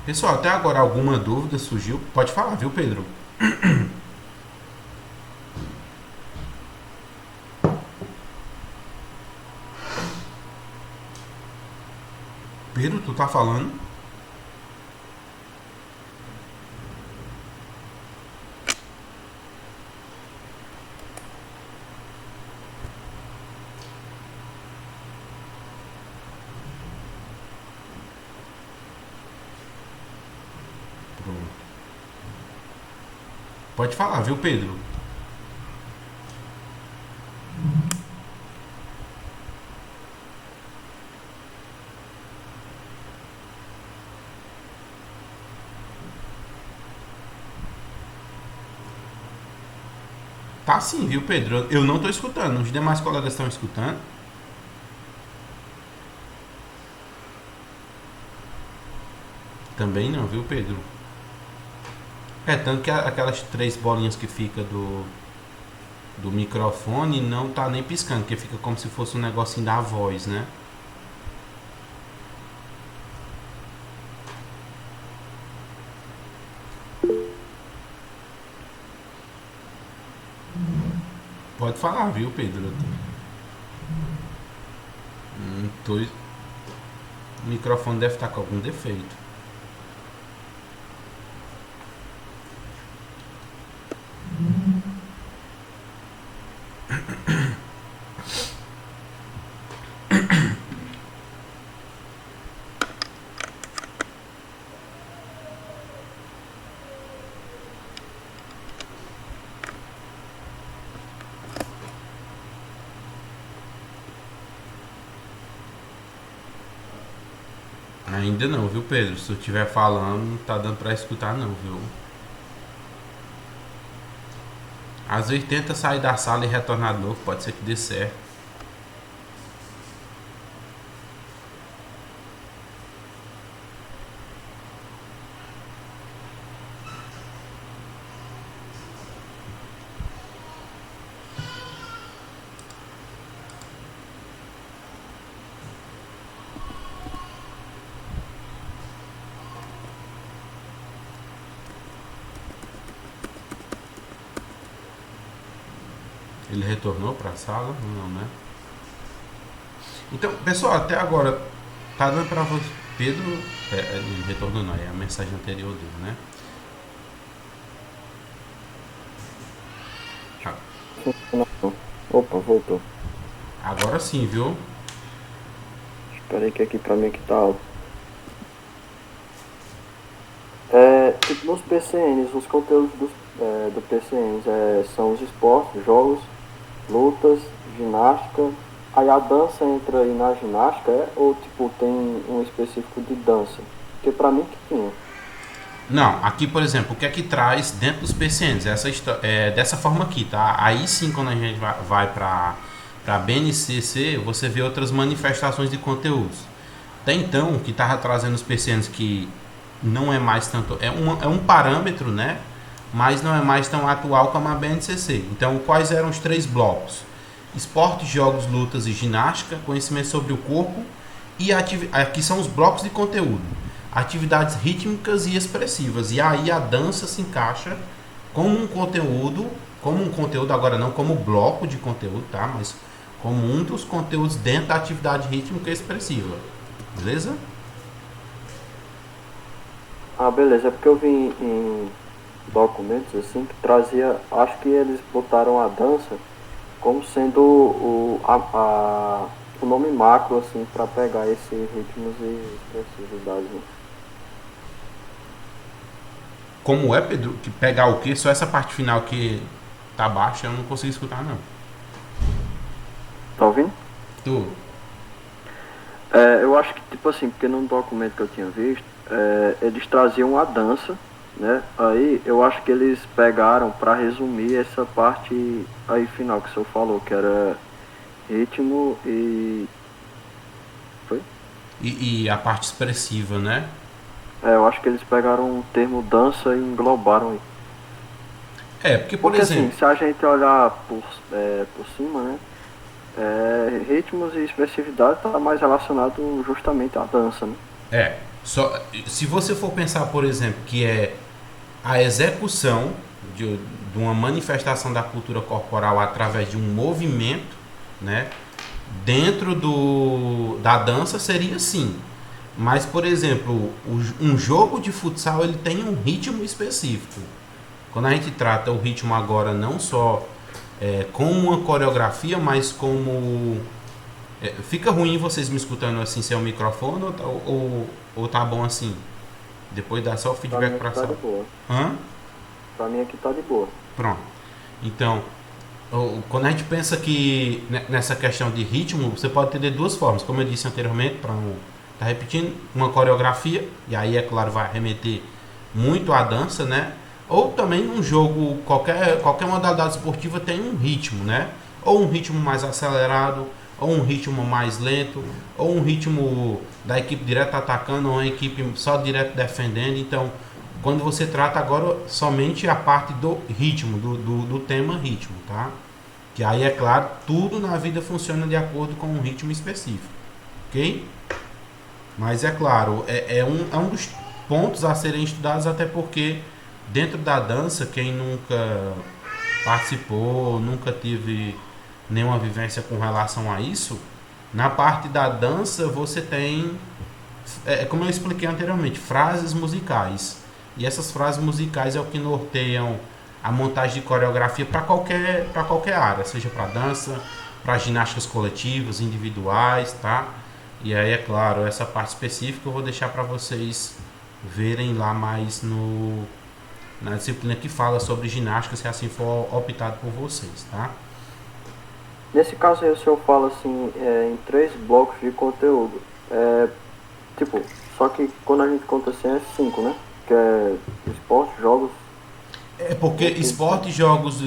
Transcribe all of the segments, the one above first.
Pessoal, até agora alguma dúvida surgiu? Pode falar, viu, Pedro? Pedro, tu tá falando? Pronto. Pode falar, viu, Pedro? Tá sim, viu, Pedro? Eu não tô escutando. Os demais colegas estão escutando? Também não, viu, Pedro? É, tanto que aquelas três bolinhas que fica do microfone não tá nem piscando, que fica como se fosse um negocinho da voz, né? Pode falar, viu, Pedro? O microfone deve estar com algum defeito. Ainda não, viu, Pedro? Se tu estiver falando, não tá dando pra escutar, não, viu? Às vezes tenta sair da sala e retornar de novo, pode ser que dê certo. Ele retornou pra sala? Não, né? Então, pessoal, até agora, tá dando pra você. Pedro. Ele retornou, não, é a mensagem anterior dele, né? Ah, Opa, voltou. agora sim, viu? Espera aí que aqui pra mim que tá alto. Tipo, nos PCNs, os conteúdos do PCNs são os esportes, jogos, lutas, ginástica. Aí a dança entra aí na ginástica, ou tipo, tem um específico de dança? Porque pra mim que tinha. Não, aqui, por exemplo, o que é que traz dentro dos PCNs? Dessa forma aqui, tá? Aí sim, quando a gente vai para BNCC, você vê outras manifestações de conteúdos. Até então, o que estava trazendo os PCNs que não é mais tanto. É um parâmetro, né? Mas não é mais tão atual como a BNCC. Então, quais eram os três blocos? Esportes, jogos, lutas e ginástica, conhecimento sobre o corpo e aqui são os blocos de conteúdo, atividades rítmicas e expressivas. E aí a dança se encaixa como um conteúdo agora não como bloco de conteúdo, tá? Mas como um dos conteúdos dentro da atividade rítmica e expressiva. Beleza? Ah, beleza, é porque eu vi em documentos assim que trazia, acho que eles botaram a dança como sendo o nome macro assim para pegar esses ritmos e expressividades. Né? Como é, Pedro? Que pegar o quê? Só essa parte final que tá baixa eu não consigo escutar, não. Tá ouvindo? Tu? Eu acho que tipo assim, porque num documento que eu tinha visto, eles traziam a dança, né? Aí eu acho que eles pegaram para resumir essa parte aí final que o senhor falou, que era ritmo e foi? E a parte expressiva, né? Eu acho que eles pegaram o termo dança e englobaram aí. É, porque, por Porque assim, exemplo, se a gente olhar por cima, né? Ritmos e expressividade está mais relacionado justamente à dança, né? é. Só, se você for pensar, por exemplo, que é a execução de uma manifestação da cultura corporal através de um movimento, né? Dentro da dança seria assim. Mas, por exemplo, um jogo de futsal ele tem um ritmo específico. Quando a gente trata o ritmo agora não só como uma coreografia, mas como... fica ruim vocês me escutando assim sem o microfone ou tá bom assim? Depois dá só o feedback para Tá só. de boa. Hã? Pra mim aqui tá de boa. Pronto. Então, quando a gente pensa que nessa questão de ritmo, você pode ter de duas formas. Como eu disse anteriormente, para não estar repetindo, uma coreografia, e aí, é claro, vai remeter muito à dança, né? Ou também um jogo, qualquer modalidade esportiva tem um ritmo, né? Ou um ritmo mais acelerado, ou um ritmo mais lento, ou um ritmo da equipe direto atacando, ou uma equipe só direto defendendo. Então, quando você trata agora somente a parte do ritmo, do tema ritmo, tá? Que aí, é claro, tudo na vida funciona de acordo com um ritmo específico, ok? Mas é claro, é um dos pontos a serem estudados, até porque dentro da dança, quem nunca participou, nunca teve nenhuma vivência com relação a isso, na parte da dança você tem, como eu expliquei anteriormente, frases musicais. E essas frases musicais é o que norteiam a montagem de coreografia para qualquer área, seja para dança, para ginásticas coletivas, individuais, tá? E aí, é claro, essa parte específica eu vou deixar para vocês verem lá mais na disciplina que fala sobre ginástica, se assim for optado por vocês, tá? Nesse caso aí o senhor fala assim, em 3 blocos de conteúdo. Tipo, só que quando a gente conta assim é 5, né? Que é esporte, jogos. É porque esporte, jogos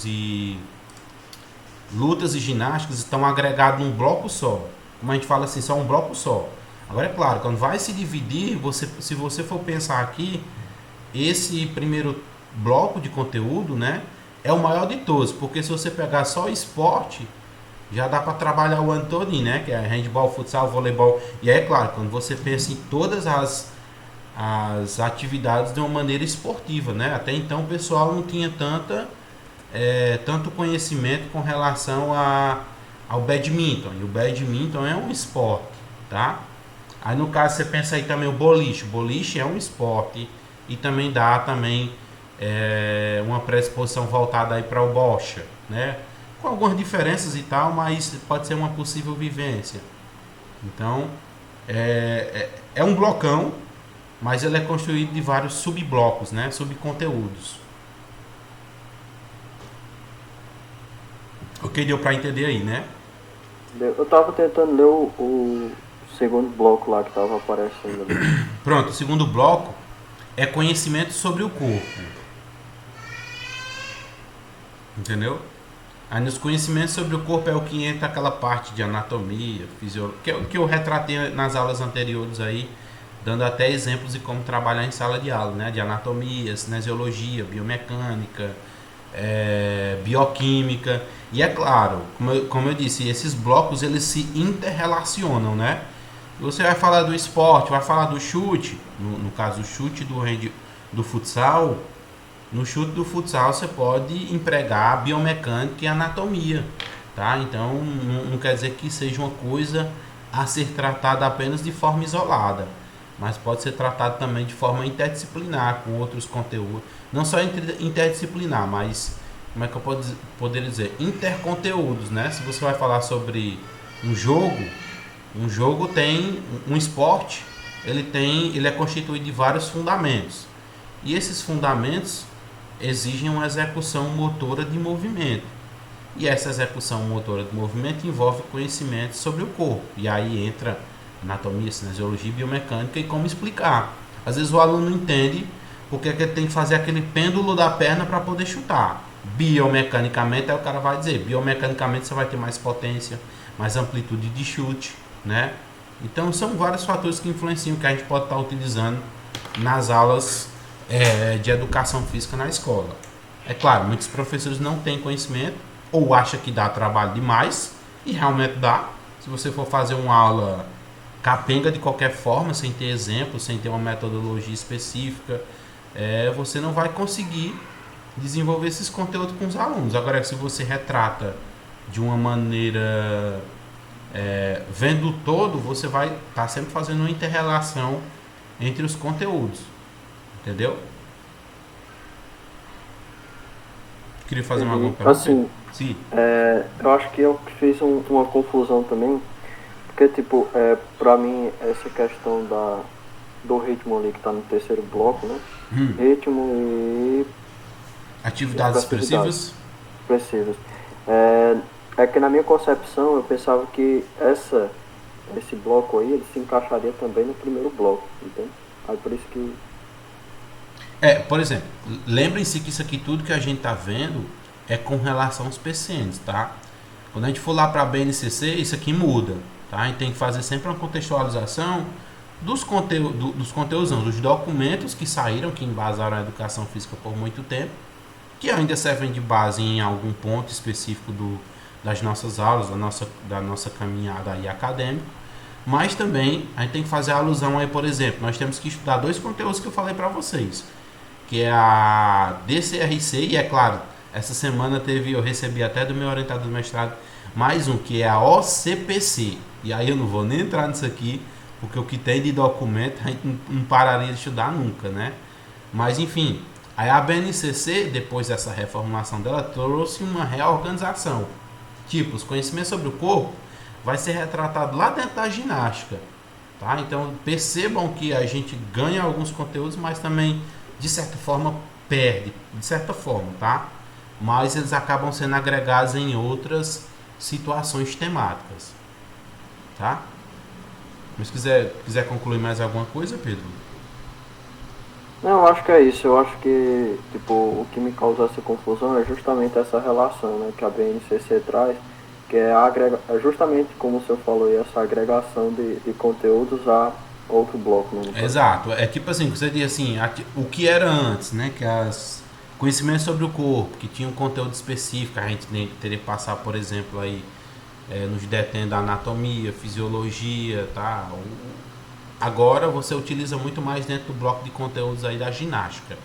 e lutas e ginásticas estão agregados num bloco só. Como a gente fala assim, só um bloco só. Agora é claro, quando vai se dividir, se você for pensar aqui, esse primeiro bloco de conteúdo, né, é o maior de todos, porque se você pegar só esporte, já dá para trabalhar o ano todinho, né, que é handball, futsal, voleibol. E aí, é claro, quando você pensa em todas as atividades de uma maneira esportiva, né? Até então o pessoal não tinha tanto conhecimento com relação ao badminton. E o badminton é um esporte, tá? Aí no caso você pensa aí também o boliche. O boliche é um esporte e também dá uma predisposição voltada aí para o bocha, né? Com algumas diferenças e tal, mas pode ser uma possível vivência. Então é um blocão, mas ele é construído de vários subblocos, né? Subconteúdos. Ok, deu para entender aí, né? Eu tava tentando ler o segundo bloco lá que tava aparecendo ali. Pronto, o segundo bloco é conhecimento sobre o corpo. Entendeu? Aí nos conhecimentos sobre o corpo é o que entra aquela parte de anatomia, fisiologia, que é o que eu retratei nas aulas anteriores aí, dando até exemplos de como trabalhar em sala de aula, né? De anatomia, cinesiologia, biomecânica, bioquímica. E é claro, como eu disse, esses blocos eles se interrelacionam, né? Você vai falar do esporte, vai falar do chute, no caso o chute do futsal. No chute do futsal você pode empregar biomecânica e anatomia, tá? Então não quer dizer que seja uma coisa a ser tratada apenas de forma isolada, mas pode ser tratado também de forma interdisciplinar, com outros conteúdos. Não só interdisciplinar, mas, como é que eu poderia dizer? Interconteúdos, né? Se você vai falar sobre um jogo tem um esporte, ele é constituído de vários fundamentos. E esses fundamentos exigem uma execução motora de movimento. E essa execução motora de movimento envolve conhecimento sobre o corpo. E aí entra anatomia, cinesiologia, biomecânica e como explicar. Às vezes o aluno não entende porque é que ele tem que fazer aquele pêndulo da perna para poder chutar. Biomecanicamente, aí o cara vai dizer, biomecanicamente você vai ter mais potência, mais amplitude de chute, né? Então são vários fatores que influenciam que a gente pode estar utilizando nas aulas de educação física na escola. É claro, muitos professores não têm conhecimento ou acham que dá trabalho demais, e realmente dá. Se você for fazer uma aula capenga de qualquer forma, sem ter exemplo, sem ter uma metodologia específica, você não vai conseguir desenvolver esses conteúdos com os alunos. Agora, se você retrata de uma maneira vendo o todo, você vai estar sempre fazendo uma inter-relação entre os conteúdos, entendeu? Queria fazer uma Entendi. pergunta? Assim, Sim. eu acho que eu fiz uma confusão também, porque, tipo, pra mim, essa questão do ritmo ali que tá no terceiro bloco, né? Ritmo e Atividades expressivas? expressivas. É que na minha concepção, eu pensava que esse bloco aí, ele se encaixaria também no primeiro bloco, entende? Aí por isso que... Por exemplo, lembrem-se que isso aqui tudo que a gente tá vendo é com relação aos PCNs, tá? Quando a gente for lá para a BNCC, isso aqui muda, tá? A gente tem que fazer sempre uma contextualização dos conteúdos, não, dos documentos que saíram, que embasaram a educação física por muito tempo, que ainda servem de base em algum ponto específico das nossas aulas, da nossa caminhada aí acadêmica, mas também a gente tem que fazer a alusão aí, por exemplo, nós temos que estudar dois conteúdos que eu falei para vocês, que é a DCRC e, é claro, essa semana eu recebi até do meu orientador do mestrado mais um, que é a OCPC. E aí eu não vou nem entrar nisso aqui, porque o que tem de documento a gente não pararia de estudar nunca, né? Mas enfim, aí a BNCC, depois dessa reformulação dela, trouxe uma reorganização. Tipo, os conhecimentos sobre o corpo vai ser retratado lá dentro da ginástica, tá? Então percebam que a gente ganha alguns conteúdos, mas também, de certa forma, perde, de certa forma, tá? Mas eles acabam sendo agregados em outras situações temáticas, tá? Mas se quiser concluir mais alguma coisa, Pedro? Não, eu acho que é isso. Eu acho que, tipo, o que me causa essa confusão é justamente essa relação, né, que a BNCC traz, que é justamente, como o senhor falou, essa agregação de conteúdos a outro bloco, né? Exato. É tipo assim, você diz assim, o que era antes, né? Que as conhecimentos sobre o corpo, que tinha um conteúdo específico, a gente teria que passar, por exemplo, aí nos detendo a anatomia, fisiologia, tá? Agora você utiliza muito mais dentro do bloco de conteúdos aí da ginástica.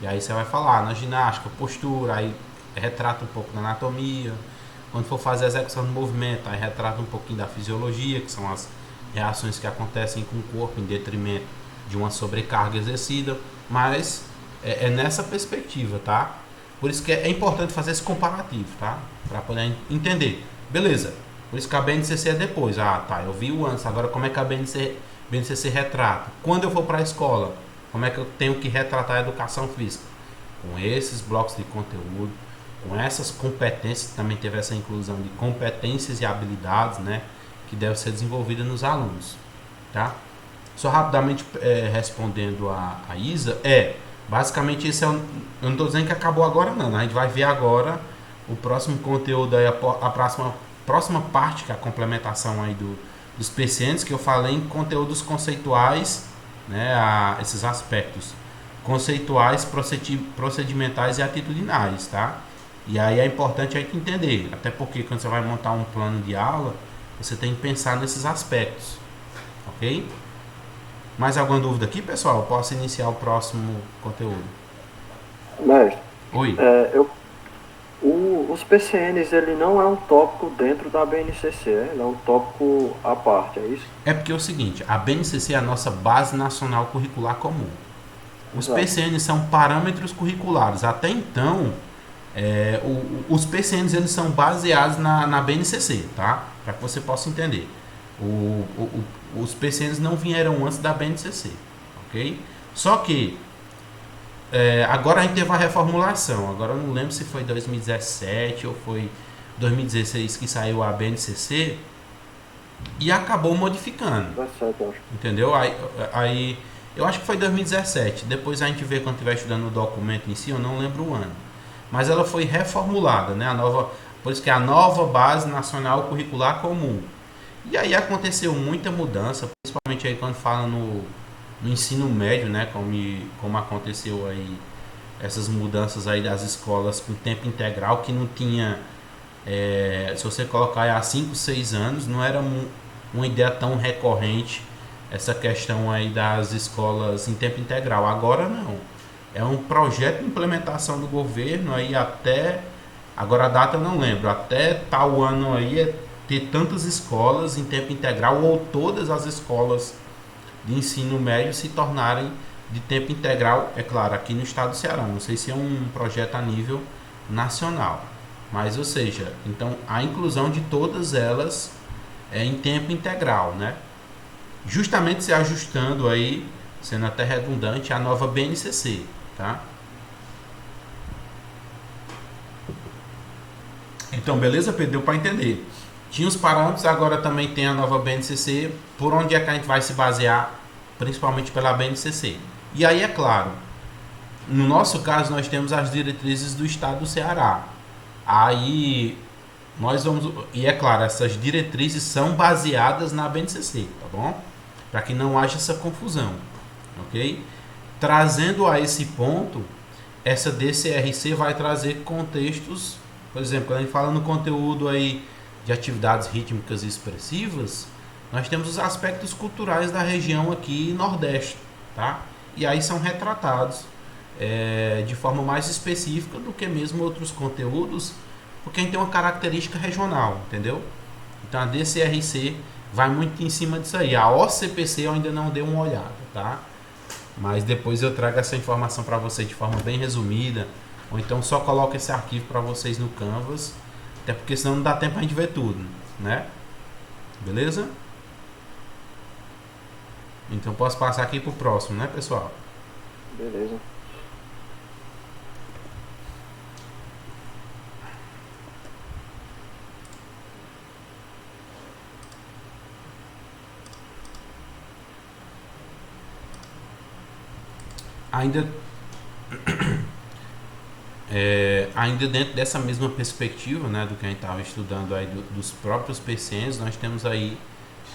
E aí você vai falar na ginástica, postura, aí retrata um pouco da anatomia. Quando for fazer a execução do movimento, aí retrata um pouquinho da fisiologia, que são as reações que acontecem com o corpo em detrimento de uma sobrecarga exercida. Mas é nessa perspectiva, tá? Por isso que é importante fazer esse comparativo, tá? Para poder entender. Beleza. Por isso que a BNCC é depois. Ah, tá, eu vi o antes. Agora como é que a BNCC retrata? Quando eu for para a escola, como é que eu tenho que retratar a educação física? Com esses blocos de conteúdo, com essas competências, também teve essa inclusão de competências e habilidades, né? Que deve ser desenvolvida nos alunos, tá? Só rapidamente respondendo a Isa, basicamente esse eu não estou dizendo que acabou agora não, a gente vai ver agora o próximo conteúdo aí, a próxima parte, que é a complementação aí dos PCNs, que eu falei em conteúdos conceituais, né, esses aspectos conceituais, procedimentais e atitudinais, tá? E aí é importante a gente entender, até porque quando você vai montar um plano de aula, você tem que pensar nesses aspectos, ok? Mais alguma dúvida aqui, pessoal? Eu posso iniciar o próximo conteúdo. Mestre, Oi. os PCNs, ele não é um tópico dentro da BNCC, ele é um tópico à parte, é isso? É porque é o seguinte, a BNCC é a nossa Base Nacional Curricular Comum. Os Exato. PCNs são parâmetros curriculares. Até então, os PCNs eles são baseados na BNCC, tá? Para que você possa entender. Os PCNs não vieram antes da BNCC, ok? Só que agora a gente teve a reformulação. Agora eu não lembro se foi 2017 ou foi 2016 que saiu a BNCC e acabou modificando. 17, eu acho. Entendeu? Aí eu acho que foi 2017. Depois a gente vê quando estiver estudando o documento em si, eu não lembro o ano. Mas ela foi reformulada, né? Por isso que é a nova Base Nacional Curricular Comum. E aí aconteceu muita mudança, principalmente aí quando fala no ensino médio, né? Como aconteceu aí essas mudanças aí das escolas com tempo integral, que não tinha, se você colocar aí há 5, 6 anos, não era uma ideia tão recorrente essa questão aí das escolas em tempo integral. Agora não. É um projeto de implementação do governo aí até, agora a data eu não lembro, até tal ano aí é ter tantas escolas em tempo integral ou todas as escolas de ensino médio se tornarem de tempo integral, é claro, aqui no estado do Ceará. Não sei se é um projeto a nível nacional, mas ou seja, então a inclusão de todas elas é em tempo integral, né? Justamente se ajustando aí, sendo até redundante, a nova BNCC, tá? Então, beleza, Pedro? Deu para entender. Tinha os parâmetros, agora também tem a nova BNCC, por onde é que a gente vai se basear, principalmente pela BNCC. E aí, é claro, no nosso caso, nós temos as diretrizes do estado do Ceará. Aí, nós vamos... E é claro, essas diretrizes são baseadas na BNCC, tá bom? Para que não haja essa confusão, ok? Trazendo a esse ponto, essa DCRC vai trazer contextos, por exemplo, quando a gente fala no conteúdo aí de atividades rítmicas e expressivas, nós temos os aspectos culturais da região aqui Nordeste, tá? E aí são retratados de forma mais específica do que mesmo outros conteúdos, porque a gente tem uma característica regional, entendeu? Então a DCRC vai muito em cima disso aí. A OCPC eu ainda não dei uma olhada, tá? Mas depois eu trago essa informação para vocês de forma bem resumida, ou então só coloco esse arquivo para vocês no Canvas, até porque senão não dá tempo a gente ver tudo, né? Beleza? Então posso passar aqui pro próximo, né, pessoal? Beleza. Ainda dentro dessa mesma perspectiva, né, do que a gente estava estudando aí dos próprios PCNs, nós temos aí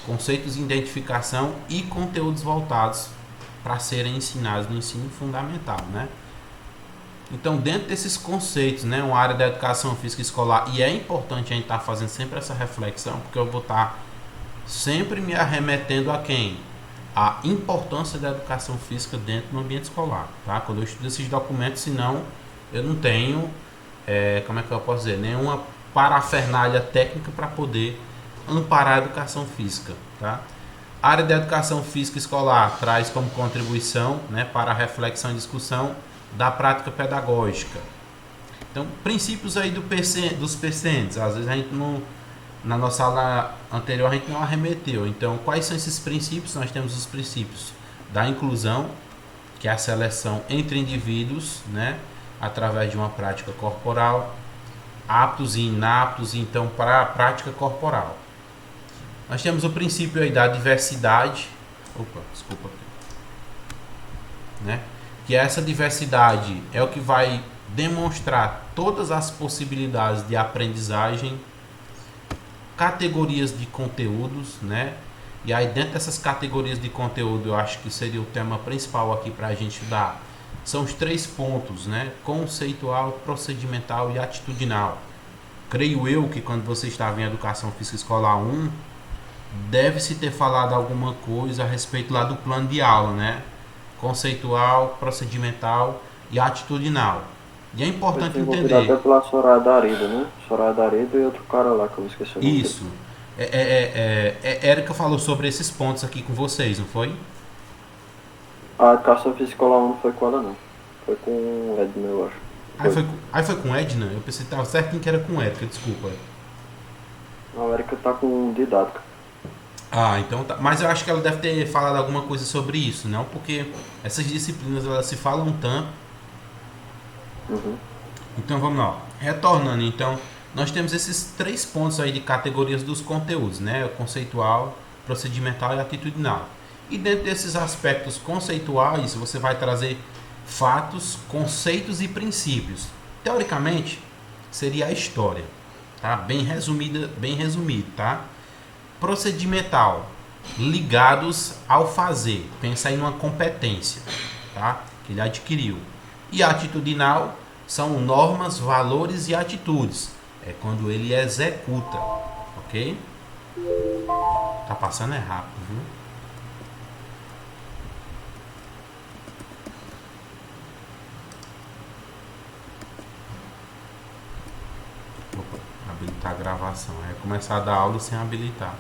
conceitos de identificação e conteúdos voltados para serem ensinados no ensino fundamental, né? Então, dentro desses conceitos, né, uma área da educação física escolar, e é importante a gente estar fazendo sempre essa reflexão, porque eu vou estar sempre me arremetendo a quem? A importância da educação física dentro do ambiente escolar, tá? Quando eu estudo esses documentos, senão eu não tenho, como é que eu posso dizer, nenhuma parafernália técnica para poder amparar a educação física, tá? A área da educação física escolar traz como contribuição, né, para a reflexão e discussão da prática pedagógica. Então, princípios aí dos PCNs, às vezes a gente não, na nossa aula anterior a gente não arremeteu. Então, quais são esses princípios? Nós temos os princípios da inclusão, que é a seleção entre indivíduos, né, através de uma prática corporal, aptos e inaptos, então, para a prática corporal. Nós temos o princípio aí da diversidade, né, que essa diversidade é o que vai demonstrar todas as possibilidades de aprendizagem, categorias de conteúdos, né? E aí dentro dessas categorias de conteúdo, eu acho que seria o tema principal aqui para a gente estudar. São os 3 pontos, né? Conceitual, procedimental e atitudinal. Creio eu que quando você estava em Educação Física Escolar 1, deve-se ter falado alguma coisa a respeito lá do plano de aula, né? Conceitual, procedimental e atitudinal. E é importante entender. Até pela Soraya Darida, né? Soraya Darida e outro cara lá que eu esqueci o nome. Isso. Érica falou sobre esses pontos aqui com vocês, não foi? A educação física escolar 1 não foi com ela, não. Foi com o Edna, eu acho. Aí foi com Edna? Eu pensei que estava certinho que era com Érica, desculpa. Não, a Érica tá com didática. Ah, então tá. Mas eu acho que ela deve ter falado alguma coisa sobre isso, não? Porque essas disciplinas elas se falam tanto. Uhum. Então vamos lá. Retornando, então, nós temos esses 3 pontos aí de categorias dos conteúdos, né? O conceitual, procedimental e atitudinal. E dentro desses aspectos conceituais, você vai trazer fatos, conceitos e princípios. Teoricamente, seria a história, tá? Bem resumido, tá? Procedimental, ligados ao fazer. Pensa aí numa competência, tá? Que ele adquiriu. E atitudinal são normas, valores e atitudes. É quando ele executa, ok? Tá passando é rápido, viu? Opa, habilitar a gravação. É começar a dar aula sem habilitar.